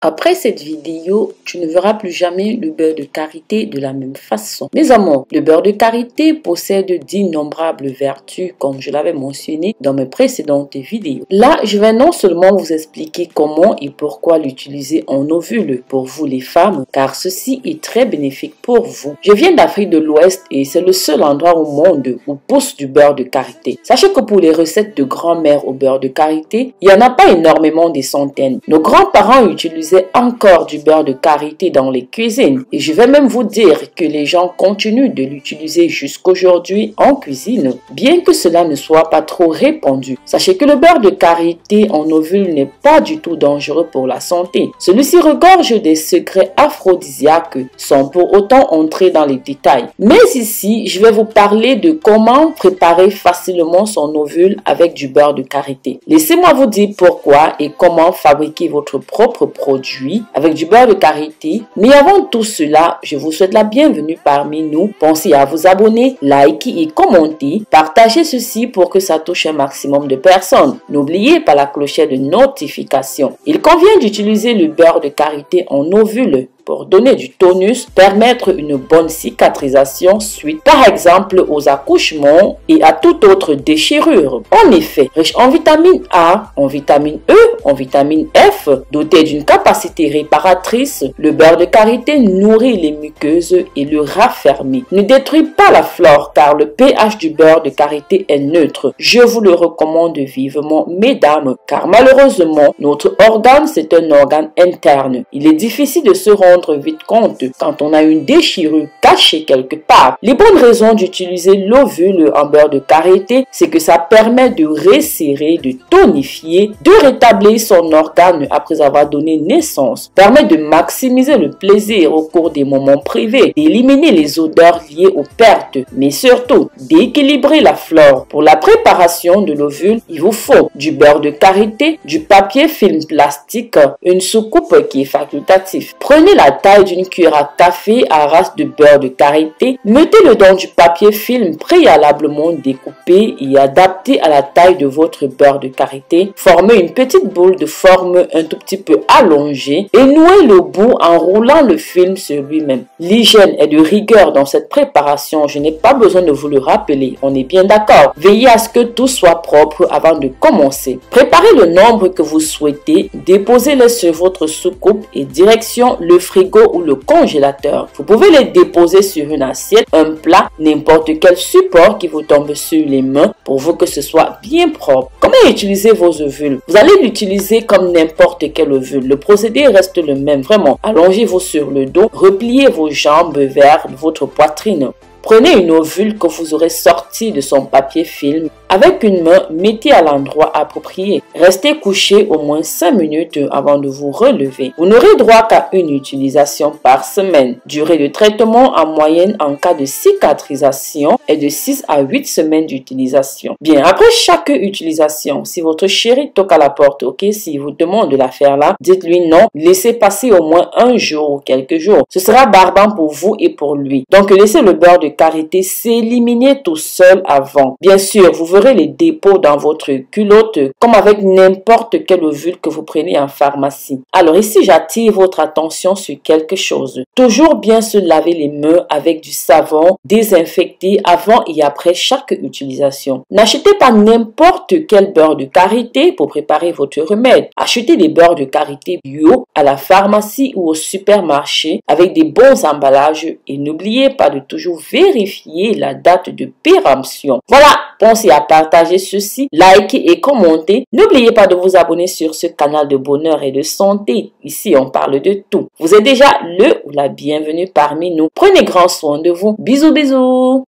Après cette vidéo, tu ne verras plus jamais le beurre de karité de la même façon. Mes amours, le beurre de karité possède d'innombrables vertus comme je l'avais mentionné dans mes précédentes vidéos. Là, je vais non seulement vous expliquer comment et pourquoi l'utiliser en ovule pour vous les femmes, car ceci est très bénéfique pour vous. Je viens d'Afrique de l'Ouest et c'est le seul endroit au monde où pousse du beurre de karité. Sachez que pour les recettes de grand-mère au beurre de karité, il n'y en a pas énormément, des centaines. Nos grands-parents utilisaient encore du beurre de karité dans les cuisines et je vais même vous dire que les gens continuent de l'utiliser jusqu'aujourd'hui en cuisine, bien que cela ne soit pas trop répandu. Sachez que le beurre de karité en ovule n'est pas du tout dangereux pour la santé. Celui-ci regorge des secrets aphrodisiaques sans pour autant entrer dans les détails. Mais ici, je vais vous parler de comment préparer facilement son ovule avec du beurre de karité. Laissez-moi vous dire pourquoi et comment fabriquer votre propre produit avec du beurre de karité. Mais avant tout cela, je vous souhaite la bienvenue parmi nous. Pensez à vous abonner, liker et commenter. Partagez ceci pour que ça touche un maximum de personnes. N'oubliez pas la clochette de notification. Il convient d'utiliser le beurre de karité en ovule pour donner du tonus, permettre une bonne cicatrisation suite par exemple aux accouchements et à toute autre déchirure. En effet, riche en vitamine A, en vitamine E, en vitamine F, doté d'une capacité réparatrice, le beurre de karité nourrit les muqueuses et le raffermit. Ne détruit pas la flore car le pH du beurre de karité est neutre. Je vous le recommande vivement, mesdames, car malheureusement, notre organe, c'est un organe interne. Il est difficile de se rendre vite compte quand on a une déchirure cachée quelque part. Les bonnes raisons d'utiliser l'ovule en beurre de karité, c'est que ça permet de resserrer, de tonifier, de rétablir son organe après avoir donné naissance, permet de maximiser le plaisir au cours des moments privés, d'éliminer les odeurs liées aux pertes, mais surtout d'équilibrer la flore. Pour la préparation de l'ovule, il vous faut du beurre de karité, du papier film plastique, une soucoupe qui est facultative. Prenez la taille d'une cuillère à café à ras de beurre de karité, mettez-le dans du papier film préalablement découpé et adapté à la taille de votre beurre de karité. Formez une petite boule de forme un tout petit peu allongée et nouez le bout en roulant le film sur lui-même. L'hygiène est de rigueur dans cette préparation, je n'ai pas besoin de vous le rappeler, on est bien d'accord. Veillez à ce que tout soit propre avant de commencer. Préparez le nombre que vous souhaitez, déposez-le sur votre soucoupe et direction le frigo ou le congélateur. Vous pouvez les déposer sur une assiette, un plat, n'importe quel support qui vous tombe sur les mains pour vous que ce soit bien propre. Comment utiliser vos ovules? Vous allez l'utiliser comme n'importe quel ovule. Le procédé reste le même, vraiment. Allongez-vous sur le dos, repliez vos jambes vers votre poitrine. Prenez une ovule que vous aurez sortie de son papier film. Avec une main, mettez à l'endroit approprié. Restez couché au moins 5 minutes avant de vous relever. Vous n'aurez droit qu'à une utilisation par semaine. Durée de traitement en moyenne en cas de cicatrisation est de 6 à 8 semaines d'utilisation. Bien, après chaque utilisation, si votre chéri toque à la porte, ok, s'il vous demande de la faire là, dites-lui non. Laissez passer au moins un jour ou quelques jours. Ce sera barbant pour vous et pour lui. Donc, laissez le beurre de karité s'éliminer tout seul avant. Bien sûr, vous verrez les dépôts dans votre culotte comme avec n'importe quel ovule que vous prenez en pharmacie. Alors ici, j'attire votre attention sur quelque chose. Toujours bien se laver les mains avec du savon désinfecté avant et après chaque utilisation. N'achetez pas n'importe quel beurre de karité pour préparer votre remède. Achetez des beurres de karité bio à la pharmacie ou au supermarché avec des bons emballages et n'oubliez pas de toujours vérifier la date de péremption. Voilà, pensez à partager ceci, liker et commenter. N'oubliez pas de vous abonner sur ce canal de bonheur et de santé. Ici, on parle de tout. Vous êtes déjà le ou la bienvenue parmi nous. Prenez grand soin de vous. Bisous, bisous.